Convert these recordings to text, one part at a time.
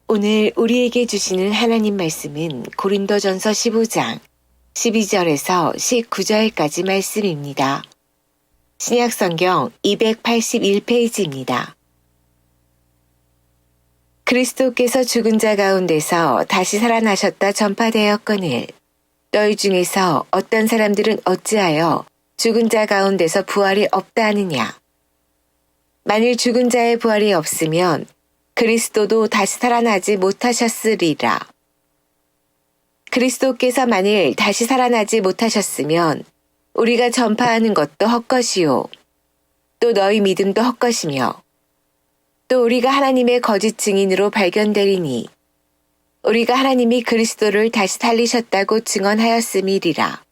오늘 우리에게 주시는 하나님 말씀은 고린도전서 15장 12절에서 19절까지 말씀입니다. 신약성경 281페이지입니다. 그리스도께서 죽은 자 가운데서 다시 살아나셨다 전파되었거늘 너희 중에서 어떤 사람들은 어찌하여 죽은 자 가운데서 부활이 없다 하느냐. 만일 죽은 자의 부활이 없으면 그리스도도 다시 살아나지 못하셨으리라. 그리스도께서 만일 다시 살아나지 못하셨으면 우리가 전파하는 것도 헛것이요. 또 너희 믿음도 헛것이며 또 우리가 하나님의 거짓 증인으로 발견되리니 우리가 하나님이 그리스도를 다시 살리셨다고 증언하였음이리라.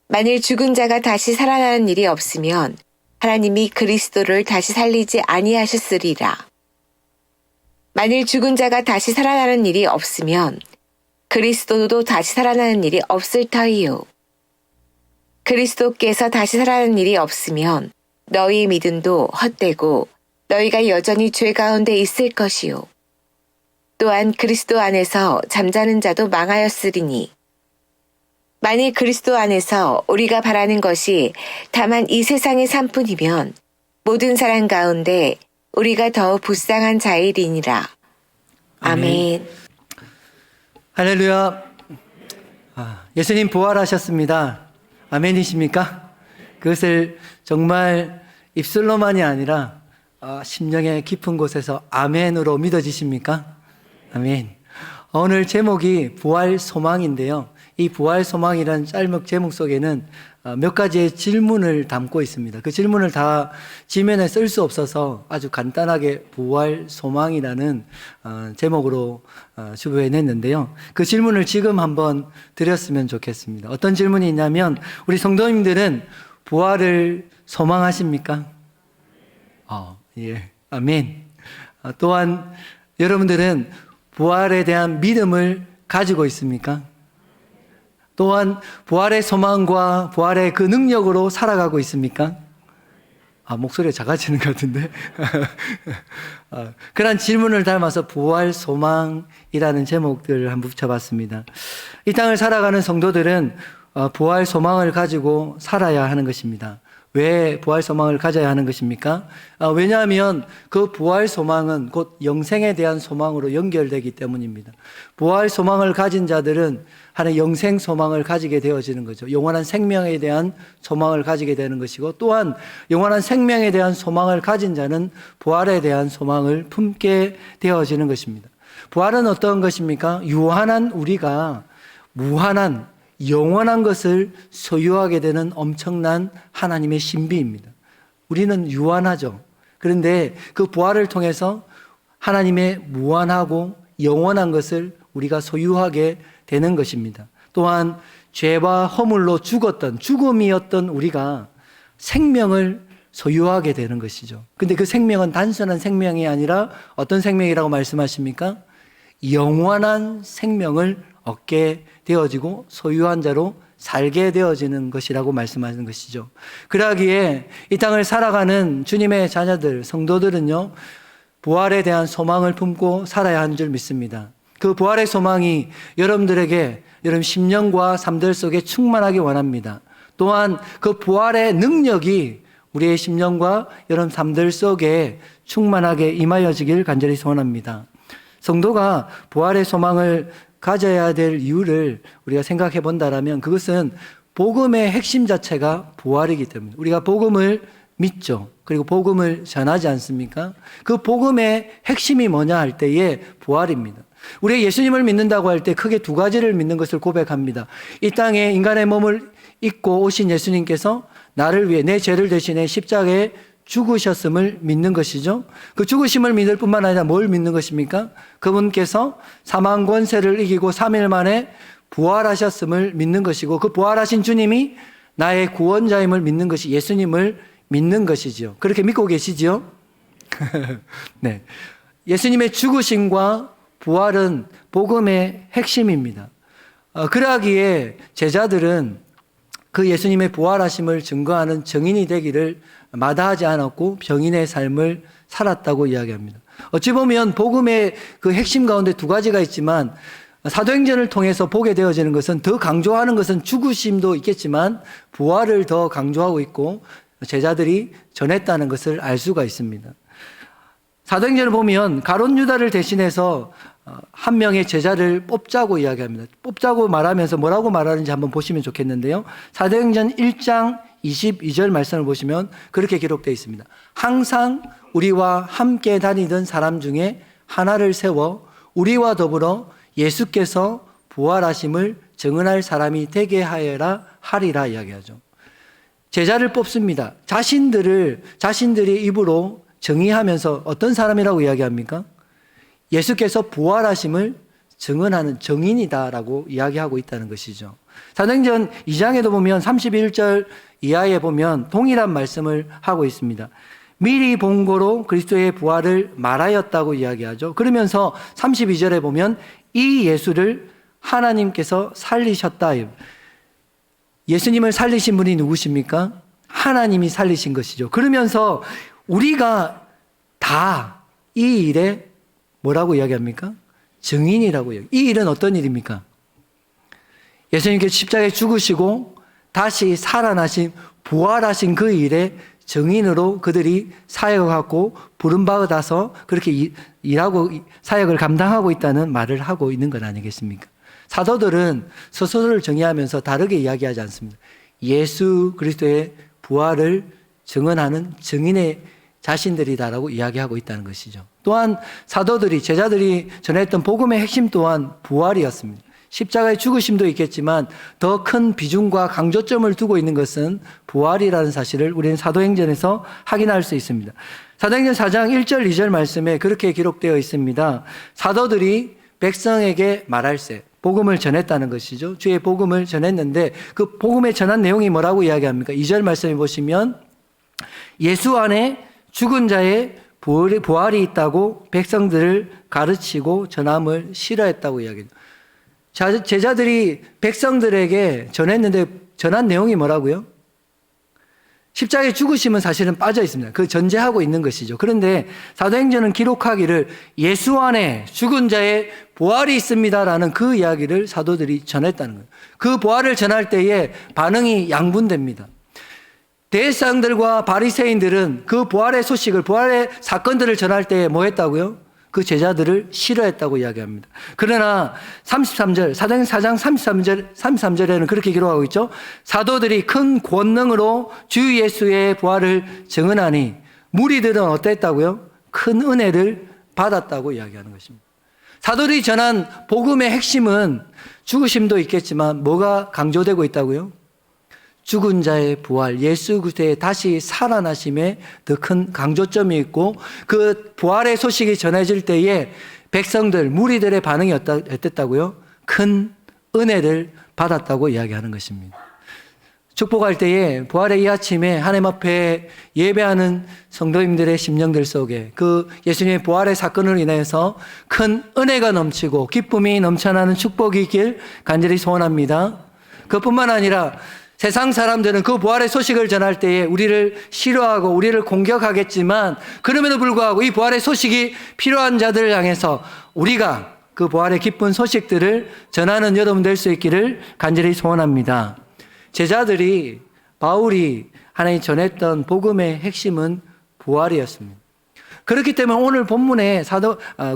만일 죽은 자가 다시 살아나는 일이 없으면 하나님이 그리스도를 다시 살리지 아니하셨으리라. 만일 죽은 자가 다시 살아나는 일이 없으면 그리스도도 다시 살아나는 일이 없을 터이요. 그리스도께서 다시 살아나는 일이 없으면 너희 믿음도 헛되고 너희가 여전히 죄 가운데 있을 것이요. 또한 그리스도 안에서 잠자는 자도 망하였으리니 만일 그리스도 안에서 우리가 바라는 것이 다만 이 세상의 삶뿐이면 모든 사람 가운데 우리가 더 불쌍한 자일이니라. 아멘. 할렐루야. 예수님 부활하셨습니다. 아멘이십니까? 그것을 정말 입술로만이 아니라 심령의 깊은 곳에서 아멘으로 믿어지십니까? 아멘. 오늘 제목이 부활 소망인데요. 이 부활 소망이라는 짤막 제목 속에는 몇 가지의 질문을 담고 있습니다. 그 질문을 다 지면에 쓸 수 없어서 아주 간단하게 부활 소망이라는 제목으로 주부해냈는데요. 그 질문을 지금 한번 드렸으면 좋겠습니다. 어떤 질문이 있냐면 우리 성도님들은 부활을 소망하십니까? 예, 아멘. 또한 여러분들은 부활에 대한 믿음을 가지고 있습니까? 또한 부활의 소망과 부활의 그 능력으로 살아가고 있습니까? 목소리가 작아지는 것 같은데. 그런 질문을 담아서 부활 소망이라는 제목들을 한번 붙여봤습니다. 이 땅을 살아가는 성도들은 부활 소망을 가지고 살아야 하는 것입니다. 왜 부활 소망을 가져야 하는 것입니까? 왜냐하면 그 부활 소망은 곧 영생에 대한 소망으로 연결되기 때문입니다. 부활 소망을 가진 자들은 하나의 영생 소망을 가지게 되어지는 거죠. 영원한 생명에 대한 소망을 가지게 되는 것이고 또한 영원한 생명에 대한 소망을 가진 자는 부활에 대한 소망을 품게 되어지는 것입니다. 부활은 어떤 것입니까? 유한한 우리가 무한한 영원한 것을 소유하게 되는 엄청난 하나님의 신비입니다. 우리는 유한하죠. 그런데 그 부활을 통해서 하나님의 무한하고 영원한 것을 우리가 소유하게 되는 것입니다. 또한 죄와 허물로 죽었던 죽음이었던 우리가 생명을 소유하게 되는 것이죠. 근데 그 생명은 단순한 생명이 아니라 어떤 생명이라고 말씀하십니까? 영원한 생명을 얻게 되어지고 소유한 자로 살게 되어지는 것이라고 말씀하는 것이죠. 그러기에 이 땅을 살아가는 주님의 자녀들, 성도들은요, 부활에 대한 소망을 품고 살아야 하는 줄 믿습니다. 그 부활의 소망이 여러분들에게 여러분 심령과 삶들 속에 충만하기 원합니다. 또한 그 부활의 능력이 우리의 심령과 여러분 삶들 속에 충만하게 임하여지길 간절히 소원합니다. 성도가 부활의 소망을 가져야 될 이유를 우리가 생각해 본다면 그것은 복음의 핵심 자체가 부활이기 때문에 우리가 복음을 믿죠. 그리고 복음을 전하지 않습니까? 그 복음의 핵심이 뭐냐 할 때에 부활입니다. 우리가 예수님을 믿는다고 할 때 크게 두 가지를 믿는 것을 고백합니다. 이 땅에 인간의 몸을 입고 오신 예수님께서 나를 위해 내 죄를 대신해 십자가에 죽으셨음을 믿는 것이죠. 그 죽으심을 믿을 뿐만 아니라 뭘 믿는 것입니까? 그분께서 사망 권세를 이기고 3일 만에 부활하셨음을 믿는 것이고 그 부활하신 주님이 나의 구원자임을 믿는 것이 예수님을 믿는 것이죠. 그렇게 믿고 계시죠? 네. 예수님의 죽으심과 부활은 복음의 핵심입니다. 그러하기에 제자들은 그 예수님의 부활하심을 증거하는 증인이 되기를 마다하지 않았고 병인의 삶을 살았다고 이야기합니다. 어찌 보면 복음의 그 핵심 가운데 두 가지가 있지만 사도행전을 통해서 보게 되어지는 것은 더 강조하는 것은 죽으심도 있겠지만 부활을 더 강조하고 있고 제자들이 전했다는 것을 알 수가 있습니다. 사도행전을 보면 가룟 유다를 대신해서 한 명의 제자를 뽑자고 이야기합니다. 뽑자고 말하면서 뭐라고 말하는지 한번 보시면 좋겠는데요. 사도행전 1장 22절 말씀을 보시면 그렇게 기록되어 있습니다. 항상 우리와 함께 다니던 사람 중에 하나를 세워 우리와 더불어 예수께서 부활하심을 증언할 사람이 되게 하리라 이야기하죠. 제자를 뽑습니다. 자신들이 입으로 정의하면서 어떤 사람이라고 이야기합니까? 예수께서 부활하심을 증언하는 증인이다라고 이야기하고 있다는 것이죠. 사도행전 2장에도 보면 31절 이하에 보면 동일한 말씀을 하고 있습니다. 미리 본 거로 그리스도의 부활을 말하였다고 이야기하죠. 그러면서 32절에 보면 이 예수를 하나님께서 살리셨다. 예수님을 살리신 분이 누구십니까? 하나님이 살리신 것이죠. 그러면서 우리가 다 이 일에 뭐라고 이야기합니까? 증인이라고 이야기합니다. 이 일은 어떤 일입니까? 예수님께서 십자가에 죽으시고 다시 살아나신 부활하신 그 일에 증인으로 그들이 사역하고 부름받아서 그렇게 일하고 사역을 감당하고 있다는 말을 하고 있는 것 아니겠습니까? 사도들은 스스로를 정의하면서 다르게 이야기하지 않습니다. 예수 그리스도의 부활을 증언하는 증인의 자신들이다라고 이야기하고 있다는 것이죠. 또한 사도들이 제자들이 전했던 복음의 핵심 또한 부활이었습니다. 십자가의 죽으심도 있겠지만 더 큰 비중과 강조점을 두고 있는 것은 부활이라는 사실을 우리는 사도행전에서 확인할 수 있습니다. 사도행전 4장 1절 2절 말씀에 그렇게 기록되어 있습니다. 사도들이 백성에게 말할세, 복음을 전했다는 것이죠. 주의 복음을 전했는데 그 복음에 전한 내용이 뭐라고 이야기합니까? 2절 말씀에 보시면 예수 안에 죽은 자의 부활이 있다고 백성들을 가르치고 전함을 싫어했다고 이야기합니다. 제자들이 백성들에게 전했는데 전한 내용이 뭐라고요? 십자가에 죽으심은 사실은 빠져 있습니다. 그 전제하고 있는 것이죠. 그런데 사도행전은 기록하기를 예수 안에 죽은 자의 부활이 있습니다라는 그 이야기를 사도들이 전했다는 거예요. 그 부활을 전할 때에 반응이 양분됩니다. 대제사장들과 바리새인들은 그 부활의 소식을, 부활의 사건들을 전할 때에 뭐 했다고요? 그 제자들을 싫어했다고 이야기합니다. 그러나 33절, 사도행전 4장 33절에는 그렇게 기록하고 있죠. 사도들이 큰 권능으로 주 예수의 부활을 증언하니 무리들은 어땠다고요? 큰 은혜를 받았다고 이야기하는 것입니다. 사도들이 전한 복음의 핵심은 죽으심도 있겠지만 뭐가 강조되고 있다고요? 죽은 자의 부활, 예수 그리스도의 다시 살아나심에 더 큰 강조점이 있고 그 부활의 소식이 전해질 때에 백성들, 무리들의 반응이 어땠다고요? 큰 은혜를 받았다고 이야기하는 것입니다. 축복할 때에 부활의 이 아침에 하나님 앞에 예배하는 성도님들의 심령들 속에 그 예수님의 부활의 사건으로 인해서 큰 은혜가 넘치고 기쁨이 넘쳐나는 축복이 있길 간절히 소원합니다. 그뿐만 아니라 세상 사람들은 그 부활의 소식을 전할 때에 우리를 싫어하고 우리를 공격하겠지만 그럼에도 불구하고 이 부활의 소식이 필요한 자들을 향해서 우리가 그 부활의 기쁜 소식들을 전하는 여러분 될 수 있기를 간절히 소원합니다. 제자들이 바울이 하나님 전했던 복음의 핵심은 부활이었습니다. 그렇기 때문에 오늘 본문의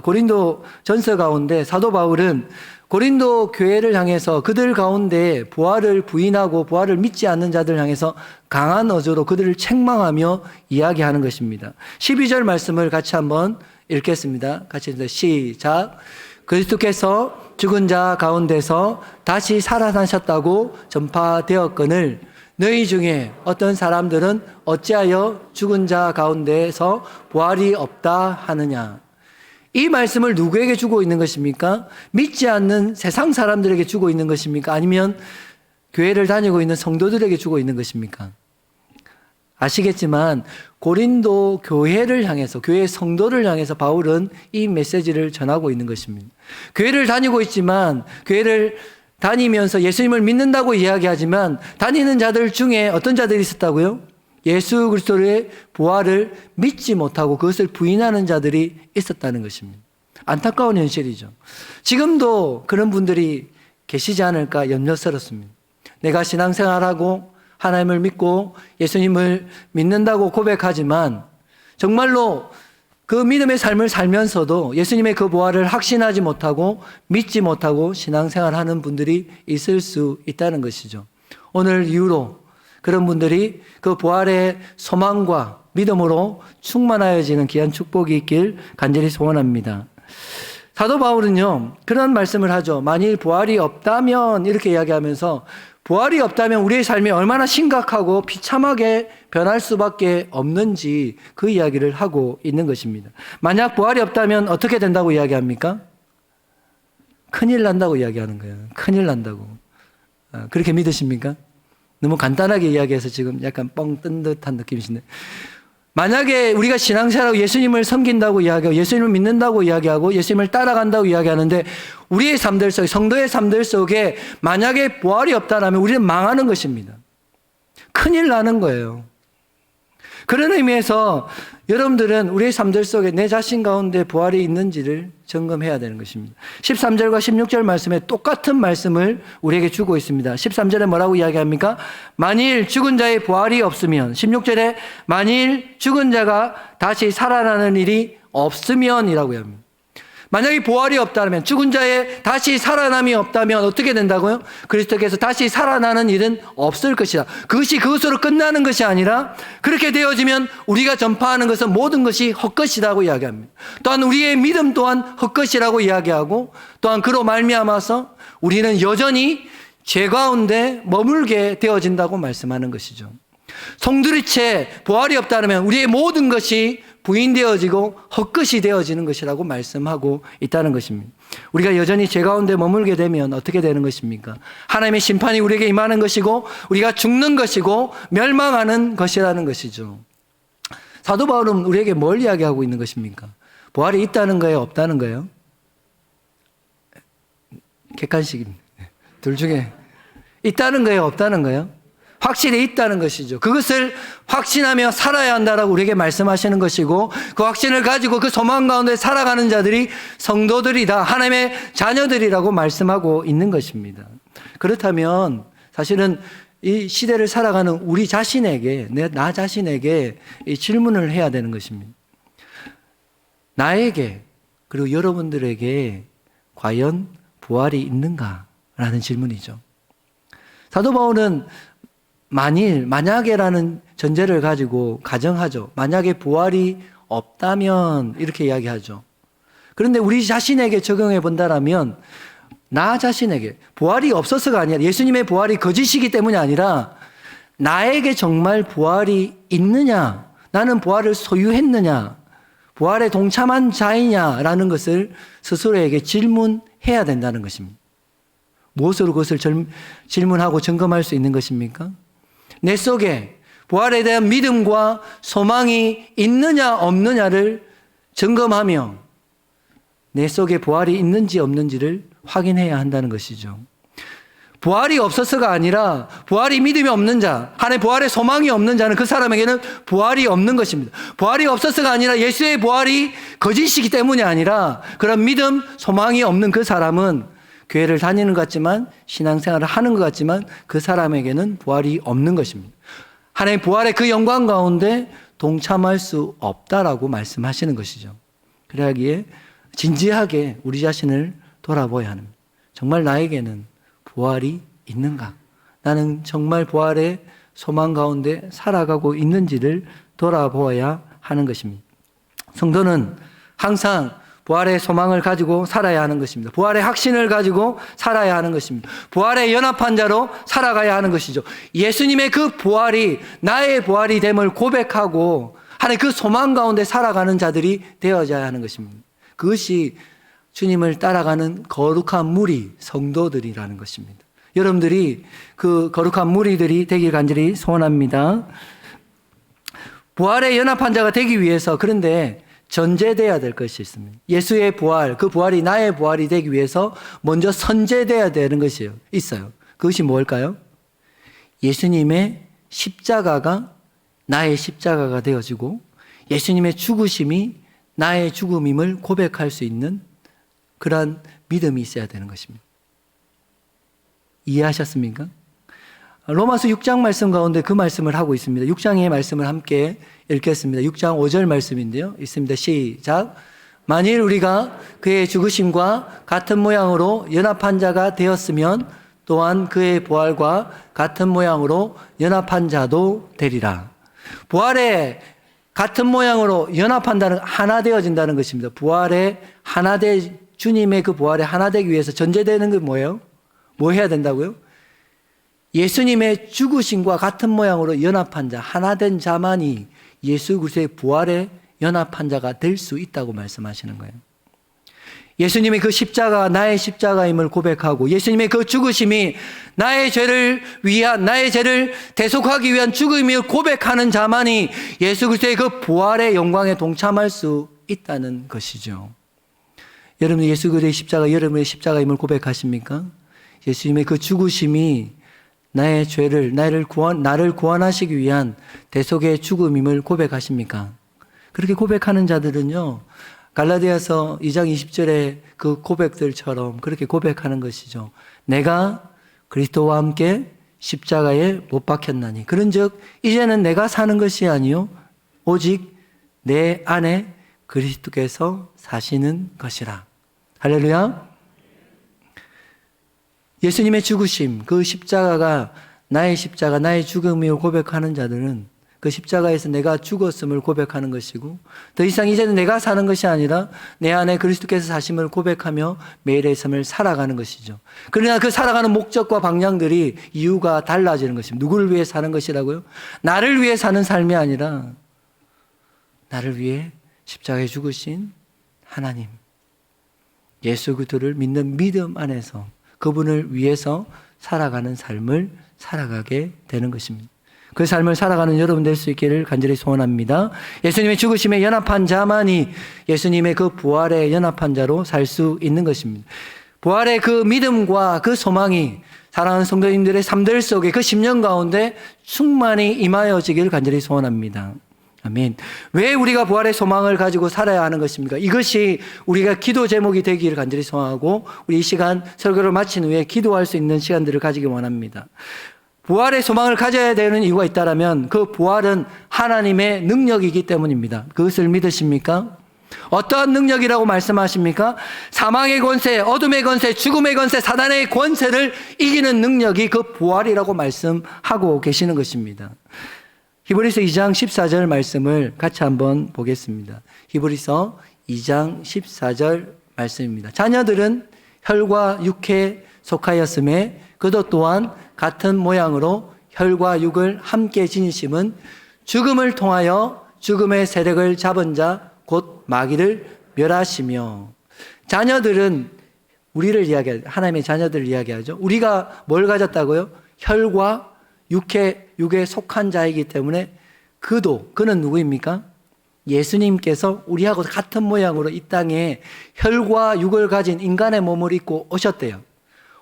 고린도 전서 가운데 사도 바울은 고린도 교회를 향해서 그들 가운데 부활을 부인하고 부활을 믿지 않는 자들을 향해서 강한 어조로 그들을 책망하며 이야기하는 것입니다. 12절 말씀을 같이 한번 읽겠습니다. 같이 시작. 그리스도께서 죽은 자 가운데서 다시 살아나셨다고 전파되었거늘 너희 중에 어떤 사람들은 어찌하여 죽은 자 가운데서 부활이 없다 하느냐. 이 말씀을 누구에게 주고 있는 것입니까? 믿지 않는 세상 사람들에게 주고 있는 것입니까? 아니면 교회를 다니고 있는 성도들에게 주고 있는 것입니까? 아시겠지만 고린도 교회를 향해서, 교회 성도를 향해서 바울은 이 메시지를 전하고 있는 것입니다. 교회를 다니고 있지만 교회를 다니면서 예수님을 믿는다고 이야기하지만 다니는 자들 중에 어떤 자들이 있었다고요? 예수 그리스도의 부활을 믿지 못하고 그것을 부인하는 자들이 있었다는 것입니다. 안타까운 현실이죠. 지금도 그런 분들이 계시지 않을까 염려스럽습니다. 내가 신앙생활하고 하나님을 믿고 예수님을 믿는다고 고백하지만 정말로 그 믿음의 삶을 살면서도 예수님의 그 부활을 확신하지 못하고 믿지 못하고 신앙생활하는 분들이 있을 수 있다는 것이죠. 오늘 이후로 그런 분들이 그 부활의 소망과 믿음으로 충만하여지는 귀한 축복이 있길 간절히 소원합니다. 사도 바울은요, 그런 말씀을 하죠. 만일 부활이 없다면, 이렇게 이야기하면서 부활이 없다면 우리의 삶이 얼마나 심각하고 비참하게 변할 수밖에 없는지 그 이야기를 하고 있는 것입니다. 만약 부활이 없다면 어떻게 된다고 이야기합니까? 큰일 난다고 이야기하는 거예요. 큰일 난다고. 그렇게 믿으십니까? 너무 간단하게 이야기해서 지금 약간 뻥 뜬 듯한 느낌이신데, 만약에 우리가 신앙생활하고 예수님을 섬긴다고 이야기하고 예수님을 믿는다고 이야기하고 예수님을 따라간다고 이야기하는데 우리의 삶들 속에, 성도의 삶들 속에 만약에 부활이 없다면 우리는 망하는 것입니다. 큰일 나는 거예요. 그런 의미에서 여러분들은 우리의 삶들 속에 내 자신 가운데 부활이 있는지를 점검해야 되는 것입니다. 13절과 16절 말씀에 똑같은 말씀을 우리에게 주고 있습니다. 13절에 뭐라고 이야기합니까? 만일 죽은 자의 부활이 없으면, 16절에 만일 죽은 자가 다시 살아나는 일이 없으면이라고 합니다. 만약에 부활이 없다면, 죽은 자의 다시 살아남이 없다면 어떻게 된다고요? 그리스도께서 다시 살아나는 일은 없을 것이다. 그것이 그것으로 끝나는 것이 아니라 그렇게 되어지면 우리가 전파하는 것은 모든 것이 헛것이라고 이야기합니다. 또한 우리의 믿음 또한 헛것이라고 이야기하고, 또한 그로 말미암아서 우리는 여전히 죄 가운데 머물게 되어진다고 말씀하는 것이죠. 성도리체 부활이 없다면 우리의 모든 것이 부인되어지고 헛것이 되어지는 것이라고 말씀하고 있다는 것입니다. 우리가 여전히 죄 가운데 머물게 되면 어떻게 되는 것입니까? 하나님의 심판이 우리에게 임하는 것이고 우리가 죽는 것이고 멸망하는 것이라는 것이죠. 사도 바울은 우리에게 뭘 이야기하고 있는 것입니까? 부활이 있다는 거예요? 없다는 거예요? 객관식입니다. 둘 중에 있다는 거예요? 없다는 거예요? 확실히 있다는 것이죠. 그것을 확신하며 살아야 한다라고 우리에게 말씀하시는 것이고, 그 확신을 가지고 그 소망 가운데 살아가는 자들이 성도들이다, 하나님의 자녀들이라고 말씀하고 있는 것입니다. 그렇다면 사실은 이 시대를 살아가는 우리 자신에게, 나 자신에게 이 질문을 해야 되는 것입니다. 나에게 그리고 여러분들에게 과연 부활이 있는가라는 질문이죠. 사도 바울은 만약에라는 전제를 가지고 가정하죠. 만약에 부활이 없다면 이렇게 이야기하죠. 그런데 우리 자신에게 적용해 본다라면 나 자신에게 부활이 없어서가 아니라 예수님의 부활이 거짓이기 때문이 아니라 나에게 정말 부활이 있느냐, 나는 부활을 소유했느냐, 부활에 동참한 자이냐라는 것을 스스로에게 질문해야 된다는 것입니다. 무엇으로 그것을 질문하고 점검할 수 있는 것입니까? 내 속에 부활에 대한 믿음과 소망이 있느냐 없느냐를 점검하며 내 속에 부활이 있는지 없는지를 확인해야 한다는 것이죠. 부활이 없어서가 아니라 부활이 믿음이 없는 자, 하나님의 부활의 소망이 없는 자는 그 사람에게는 부활이 없는 것입니다. 부활이 없어서가 아니라 예수의 부활이 거짓이기 때문이 아니라 그런 믿음, 소망이 없는 그 사람은 교회를 다니는 것 같지만 신앙생활을 하는 것 같지만 그 사람에게는 부활이 없는 것입니다. 하나님의 부활의 그 영광 가운데 동참할 수 없다라고 말씀하시는 것이죠. 그러기에 진지하게 우리 자신을 돌아보아야 합니다. 정말 나에게는 부활이 있는가? 나는 정말 부활의 소망 가운데 살아가고 있는지를 돌아보아야 하는 것입니다. 성도는 항상 부활의 소망을 가지고 살아야 하는 것입니다. 부활의 확신을 가지고 살아야 하는 것입니다. 부활의 연합한 자로 살아가야 하는 것이죠. 예수님의 그 부활이 나의 부활이 됨을 고백하고 하나님 그 소망 가운데 살아가는 자들이 되어져야 하는 것입니다. 그것이 주님을 따라가는 거룩한 무리, 성도들이라는 것입니다. 여러분들이 그 거룩한 무리들이 되길 간절히 소원합니다. 부활의 연합한 자가 되기 위해서, 그런데 전제돼야 될 것이 있습니다. 예수의 부활, 그 부활이 나의 부활이 되기 위해서 먼저 선제돼야 되는 것이 있어요. 그것이 뭘까요? 예수님의 십자가가 나의 십자가가 되어지고 예수님의 죽으심이 나의 죽음임을 고백할 수 있는 그러한 믿음이 있어야 되는 것입니다. 이해하셨습니까? 로마서 6장 말씀 가운데 그 말씀을 하고 있습니다. 6장의 말씀을 함께 읽겠습니다. 6장 5절 말씀인데요. 있습니다. 시작. 만일 우리가 그의 죽으심과 같은 모양으로 연합한 자가 되었으면 또한 그의 부활과 같은 모양으로 연합한 자도 되리라. 부활에 같은 모양으로 연합한다는, 하나 되어진다는 것입니다. 부활에 하나 주님의 그 부활에 하나 되기 위해서 전제되는 게 뭐예요? 뭐 해야 된다고요? 예수님의 죽으심과 같은 모양으로 연합한 자, 하나 된 자만이 예수 그리스도의 부활에 연합한 자가 될 수 있다고 말씀하시는 거예요. 예수님의 그 십자가 나의 십자가임을 고백하고 예수님의 그 죽으심이 나의 죄를 대속하기 위한 죽음임을 고백하는 자만이 예수 그리스도의 그 부활의 영광에 동참할 수 있다는 것이죠. 여러분 예수 그리스도의 십자가 여러분의 십자가임을 고백하십니까? 예수님의 그 죽으심이 나의 죄를 나를 구원하시기 위한 대속의 죽음임을 고백하십니까? 그렇게 고백하는 자들은요, 갈라디아서 2장 20절의 그 고백들처럼 그렇게 고백하는 것이죠. 내가 그리스도와 함께 십자가에 못 박혔나니 그런즉 이제는 내가 사는 것이 아니요 오직 내 안에 그리스도께서 사시는 것이라. 할렐루야. 예수님의 죽으심, 그 십자가가 나의 십자가, 나의 죽음을 고백하는 자들은 그 십자가에서 내가 죽었음을 고백하는 것이고 더 이상 이제는 내가 사는 것이 아니라 내 안에 그리스도께서 사심을 고백하며 매일의 삶을 살아가는 것이죠. 그러나 그 살아가는 목적과 방향들이 이유가 달라지는 것입니다. 누구를 위해 사는 것이라고요? 나를 위해 사는 삶이 아니라 나를 위해 십자가에 죽으신 하나님, 예수 그리스도를 믿는 믿음 안에서 그분을 위해서 살아가는 삶을 살아가게 되는 것입니다. 그 삶을 살아가는 여러분 될 수 있기를 간절히 소원합니다. 예수님의 죽으심에 연합한 자만이 예수님의 그 부활에 연합한 자로 살 수 있는 것입니다. 부활의 그 믿음과 그 소망이 사랑하는 성도님들의 삶들 속에 그 10년 가운데 충만히 임하여지기를 간절히 소원합니다. 아멘. 왜 우리가 부활의 소망을 가지고 살아야 하는 것입니까? 이것이 우리가 기도 제목이 되기를 간절히 소원하고 우리 이 시간 설교를 마친 후에 기도할 수 있는 시간들을 가지기 원합니다. 부활의 소망을 가져야 되는 이유가 있다면 그 부활은 하나님의 능력이기 때문입니다. 그것을 믿으십니까? 어떠한 능력이라고 말씀하십니까? 사망의 권세, 어둠의 권세, 죽음의 권세, 사단의 권세를 이기는 능력이 그 부활이라고 말씀하고 계시는 것입니다. 히브리서 2장 14절 말씀을 같이 한번 보겠습니다. 히브리서 2장 14절 말씀입니다. 자녀들은 혈과 육에 속하였음에 그도 또한 같은 모양으로 혈과 육을 함께 지니심은 죽음을 통하여 죽음의 세력을 잡은 자 곧 마귀를 멸하시며. 자녀들은 우리를 이야기하죠. 하나님의 자녀들을 이야기하죠. 우리가 뭘 가졌다고요? 혈과 육에 속한 자이기 때문에 그는 누구입니까? 예수님께서 우리하고 같은 모양으로 이 땅에 혈과 육을 가진 인간의 몸을 입고 오셨대요.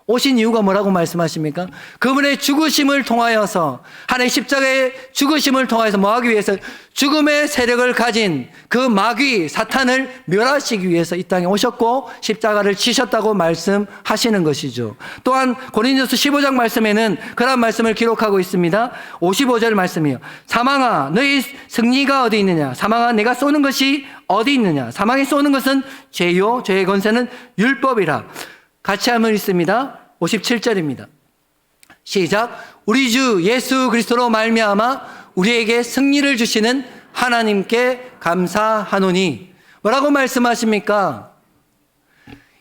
오신 이유가 뭐라고 말씀하십니까? 그분의 죽으심을 통하여서 하나님의 십자가의 죽으심을 통하여서 뭐하기 위해서 죽음의 세력을 가진 그 마귀 사탄을 멸하시기 위해서 이 땅에 오셨고 십자가를 지셨다고 말씀하시는 것이죠. 또한 고린도서 15장 말씀에는 그런 말씀을 기록하고 있습니다. 55절 말씀이요. 사망아 너희 승리가 어디 있느냐? 사망아 내가 쏘는 것이 어디 있느냐? 사망에 쏘는 것은 죄요 죄의 권세는 율법이라. 같이 하면 있습니다. 57절입니다. 시작. 우리 주 예수 그리스도로 말미암아 우리에게 승리를 주시는 하나님께 감사하노니. 뭐라고 말씀하십니까?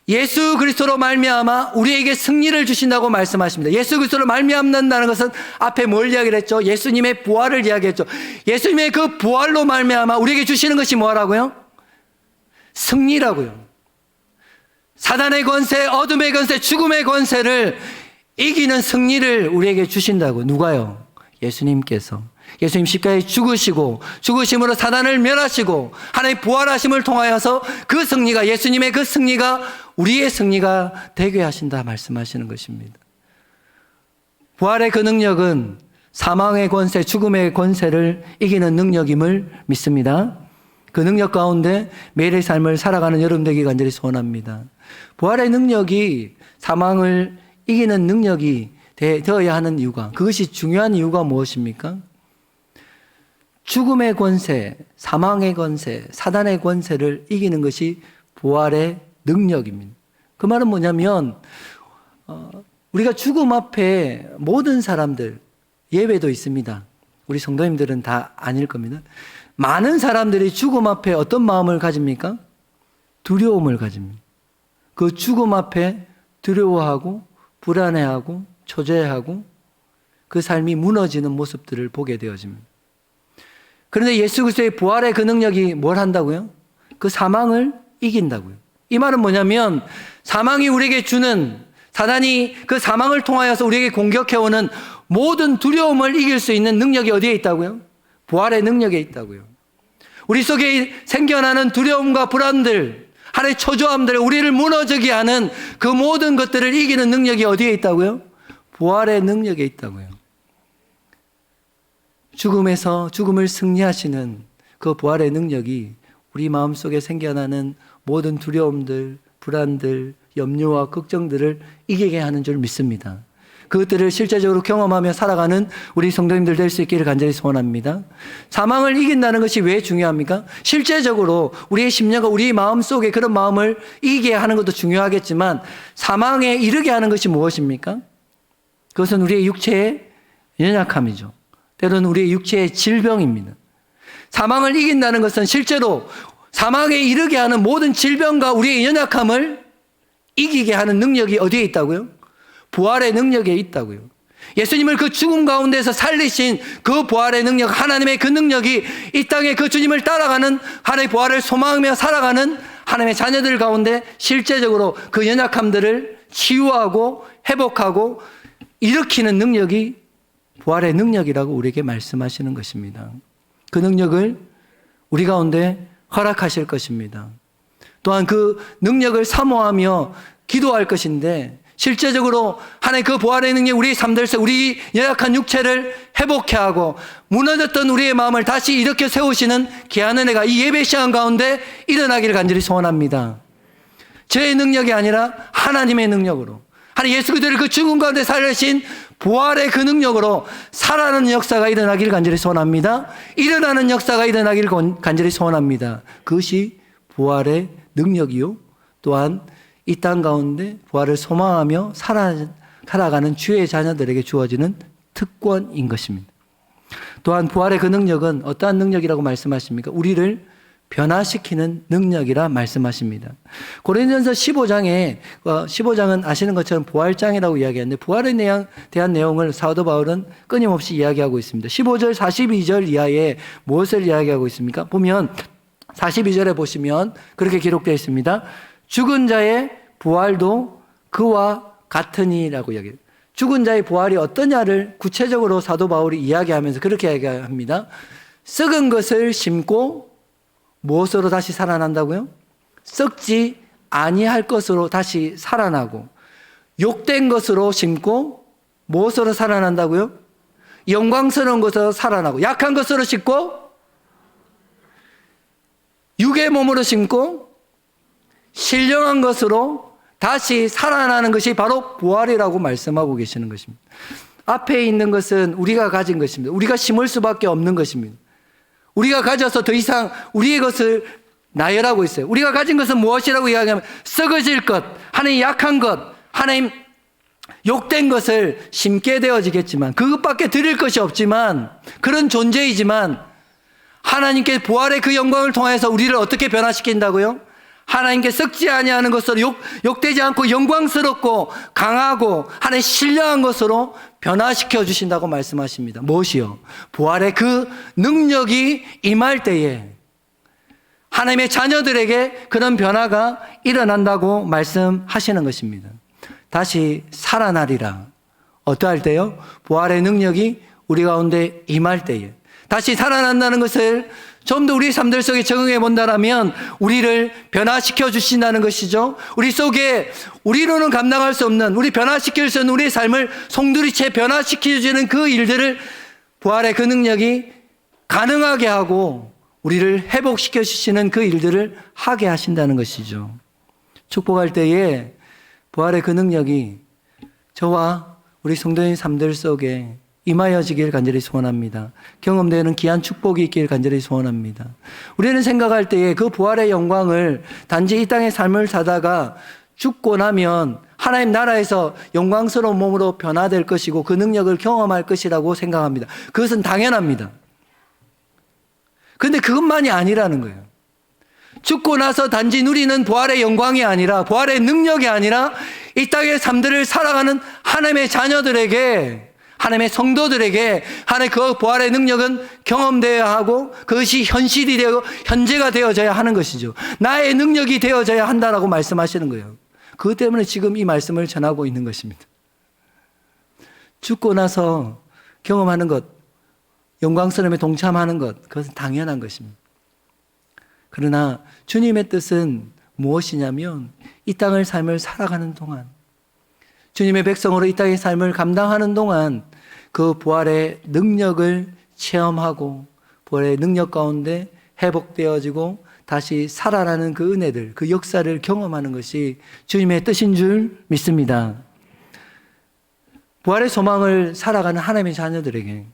예수 그리스도로 말미암아 우리에게 승리를 주신다고 말씀하십니다. 예수 그리스도로 말미암는다는 것은 앞에 뭘 이야기를 했죠? 예수님의 부활을 이야기했죠. 예수님의 그 부활로 말미암아 우리에게 주시는 것이 뭐라고요? 승리라고요. 사단의 권세, 어둠의 권세, 죽음의 권세를 이기는 승리를 우리에게 주신다고. 누가요? 예수님께서. 예수님 십자가에 죽으시고 죽으심으로 사단을 멸하시고 하나님의 부활하심을 통하여서 그 승리가, 예수님의 그 승리가 우리의 승리가 되게 하신다 말씀하시는 것입니다. 부활의 그 능력은 사망의 권세, 죽음의 권세를 이기는 능력임을 믿습니다. 그 능력 가운데 매일의 삶을 살아가는 여러분 되기 간절히 소원합니다. 부활의 능력이 사망을 이기는 능력이 되어야 하는 이유가, 그것이 중요한 이유가 무엇입니까? 죽음의 권세, 사망의 권세, 사단의 권세를 이기는 것이 부활의 능력입니다. 그 말은 뭐냐면 우리가 죽음 앞에 모든 사람들, 예외도 있습니다. 우리 성도님들은 다 아닐 겁니다. 많은 사람들이 죽음 앞에 어떤 마음을 가집니까? 두려움을 가집니다. 그 죽음 앞에 두려워하고 불안해하고 초조해하고 그 삶이 무너지는 모습들을 보게 되어집니다. 그런데 예수 그리스도의 부활의 그 능력이 뭘 한다고요? 그 사망을 이긴다고요. 이 말은 뭐냐면 사망이 우리에게 주는, 사단이 그 사망을 통하여서 우리에게 공격해오는 모든 두려움을 이길 수 있는 능력이 어디에 있다고요? 부활의 능력에 있다고요. 우리 속에 생겨나는 두려움과 불안들, 하나의 초조함들, 우리를 무너지게 하는 그 모든 것들을 이기는 능력이 어디에 있다고요? 부활의 능력에 있다고요. 죽음에서 죽음을 승리하시는 그 부활의 능력이 우리 마음속에 생겨나는 모든 두려움들, 불안들, 염려와 걱정들을 이기게 하는 줄 믿습니다. 그것들을 실제적으로 경험하며 살아가는 우리 성도님들 될 수 있기를 간절히 소원합니다. 사망을 이긴다는 것이 왜 중요합니까? 실제적으로 우리의 심령과 우리의 마음속에 그런 마음을 이기게 하는 것도 중요하겠지만 사망에 이르게 하는 것이 무엇입니까? 그것은 우리의 육체의 연약함이죠. 때로는 우리의 육체의 질병입니다. 사망을 이긴다는 것은 실제로 사망에 이르게 하는 모든 질병과 우리의 연약함을 이기게 하는 능력이 어디에 있다고요? 부활의 능력에 있다고요. 예수님을 그 죽음 가운데서 살리신 그 부활의 능력, 하나님의 그 능력이 이 땅에 그 주님을 따라가는 하나님의 부활을 소망하며 살아가는 하나님의 자녀들 가운데 실제적으로 그 연약함들을 치유하고 회복하고 일으키는 능력이 부활의 능력이라고 우리에게 말씀하시는 것입니다. 그 능력을 우리 가운데 허락하실 것입니다. 또한 그 능력을 사모하며 기도할 것인데 실제적으로 하나님 그 부활의 능력 우리 삶들에서 우리 연약한 육체를 회복해 하고 무너졌던 우리의 마음을 다시 일으켜 세우시는 귀한 은혜가 이 예배 시간 가운데 일어나기를 간절히 소원합니다. 저의 능력이 아니라 하나님의 능력으로, 하나님 예수 그리스도를 그 죽음 가운데 살리신 부활의 그 능력으로 살아나는 역사가 일어나기를 간절히 소원합니다. 일어나는 역사가 일어나기를 간절히 소원합니다. 그것이 부활의 능력이요, 또한 이 땅 가운데 부활을 소망하며 살아가는 주의 자녀들에게 주어지는 특권인 것입니다. 또한 부활의 그 능력은 어떠한 능력이라고 말씀하십니까? 우리를 변화시키는 능력이라 말씀하십니다. 고린도전서 15장은 아시는 것처럼 부활장이라고 이야기하는데 부활에 대한 내용을 사도 바울은 끊임없이 이야기하고 있습니다. 15절 42절 이하에 무엇을 이야기하고 있습니까? 보면 42절에 보시면 그렇게 기록되어 있습니다. 죽은 자의 부활도 그와 같으니라고 이야기해요. 죽은 자의 부활이 어떠냐를 구체적으로 사도 바울이 이야기하면서 그렇게 이야기합니다. 썩은 것을 심고 무엇으로 다시 살아난다고요? 썩지 아니할 것으로 다시 살아나고, 욕된 것으로 심고 무엇으로 살아난다고요? 영광스러운 것으로 살아나고, 약한 것으로 심고 육의 몸으로 심고 신령한 것으로 다시 살아나는 것이 바로 부활이라고 말씀하고 계시는 것입니다. 앞에 있는 것은 우리가 가진 것입니다. 우리가 심을 수밖에 없는 것입니다. 우리가 가져서 더 이상 우리의 것을 나열하고 있어요. 우리가 가진 것은 무엇이라고 이야기하면 썩어질 것, 하나님 약한 것, 하나님 욕된 것을 심게 되어지겠지만 그것밖에 드릴 것이 없지만 그런 존재이지만 하나님께 부활의 그 영광을 통해서 우리를 어떻게 변화시킨다고요? 하나님께 썩지 아니하는 것으로 욕되지 않고 영광스럽고 강하고 하나님 신령한 것으로 변화시켜 주신다고 말씀하십니다. 무엇이요? 부활의 그 능력이 임할 때에 하나님의 자녀들에게 그런 변화가 일어난다고 말씀하시는 것입니다. 다시 살아나리라. 어떠할 때요? 부활의 능력이 우리 가운데 임할 때에. 다시 살아난다는 것을 좀 더 우리 삶들 속에 적응해 본다면 우리를 변화시켜 주신다는 것이죠. 우리 속에 우리로는 감당할 수 없는, 우리 변화시킬 수 없는 우리의 삶을 송두리째 변화시켜 주는 그 일들을 부활의 그 능력이 가능하게 하고 우리를 회복시켜 주시는 그 일들을 하게 하신다는 것이죠. 축복할 때에 부활의 그 능력이 저와 우리 성도인 삶들 속에 임하여지길 간절히 소원합니다. 경험되는 귀한 축복이 있길 간절히 소원합니다. 우리는 생각할 때에 그 부활의 영광을 단지 이 땅의 삶을 사다가 죽고 나면 하나님 나라에서 영광스러운 몸으로 변화될 것이고 그 능력을 경험할 것이라고 생각합니다. 그것은 당연합니다. 그런데 그것만이 아니라는 거예요. 죽고 나서 단지 누리는 부활의 영광이 아니라, 부활의 능력이 아니라 이 땅의 삶들을 살아가는 하나님의 자녀들에게, 하나님의 성도들에게 하나님의 그 부활의 능력은 경험되어야 하고 그것이 현실이 되어 현재가 되어져야 하는 것이죠. 나의 능력이 되어져야 한다라고 말씀하시는 거예요. 그것 때문에 지금 이 말씀을 전하고 있는 것입니다. 죽고 나서 경험하는 것, 영광스러움에 동참하는 것, 그것은 당연한 것입니다. 그러나 주님의 뜻은 무엇이냐면 이 땅의 삶을 살아가는 동안, 주님의 백성으로 이 땅의 삶을 감당하는 동안 그 부활의 능력을 체험하고 부활의 능력 가운데 회복되어지고 다시 살아나는 그 은혜들, 그 역사를 경험하는 것이 주님의 뜻인 줄 믿습니다. 부활의 소망을 살아가는 하나님의 자녀들에게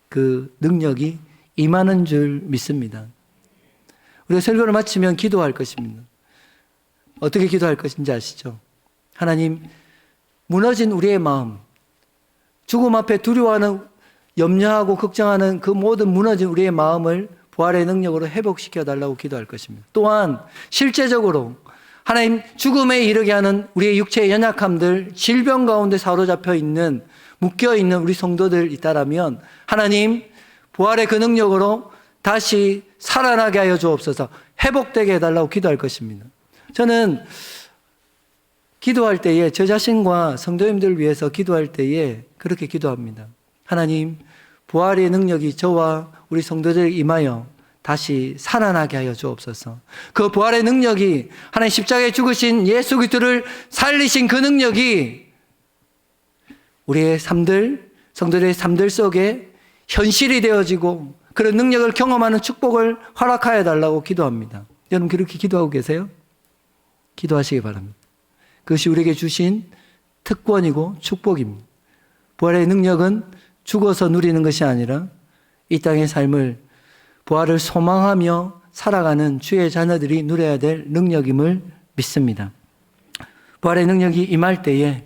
그 능력이 임하는 줄 믿습니다. 우리가 설교를 마치면 기도할 것입니다. 어떻게 기도할 것인지 아시죠? 하나님, 무너진 우리의 마음, 죽음 앞에 두려워하는, 염려하고 걱정하는 그 모든 무너진 우리의 마음을 부활의 능력으로 회복시켜 달라고 기도할 것입니다. 또한 실제적으로 하나님, 죽음에 이르게 하는 우리의 육체의 연약함들, 질병 가운데 사로잡혀 있는, 묶여 있는 우리 성도들 있다라면 하나님, 부활의 그 능력으로 다시 살아나게 하여 주옵소서, 회복되게 해달라고 기도할 것입니다. 저는 기도할 때에 저 자신과 성도님들을 위해서 기도할 때에 그렇게 기도합니다. 하나님, 부활의 능력이 저와 우리 성도들에게 임하여 다시 살아나게 하여 주옵소서. 그 부활의 능력이, 하나님 십자가에 죽으신 예수 그리스도를 살리신 그 능력이 우리의 삶들, 성도들의 삶들 속에 현실이 되어지고 그런 능력을 경험하는 축복을 허락하여 달라고 기도합니다. 여러분 그렇게 기도하고 계세요? 기도하시기 바랍니다. 그것이 우리에게 주신 특권이고 축복입니다. 부활의 능력은 죽어서 누리는 것이 아니라 이 땅의 삶을 부활을 소망하며 살아가는 주의 자녀들이 누려야 될 능력임을 믿습니다. 부활의 능력이 임할 때에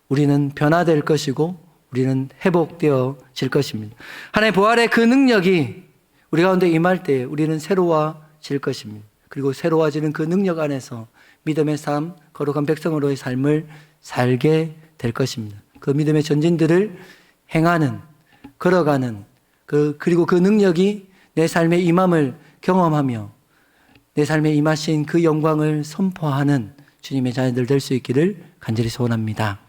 우리는 변화될 것이고 우리는 회복되어질 것입니다. 하나님의 부활의 그 능력이 우리 가운데 임할 때에 우리는 새로워질 것입니다. 그리고 새로워지는 그 능력 안에서 믿음의 삶, 거룩한 백성으로의 삶을 살게 될 것입니다. 그 믿음의 전진들을 행하는, 걸어가는, 그리고 그 능력이 내 삶에 임함을 경험하며 내 삶에 임하신 그 영광을 선포하는 주님의 자녀들 될 수 있기를 간절히 소원합니다.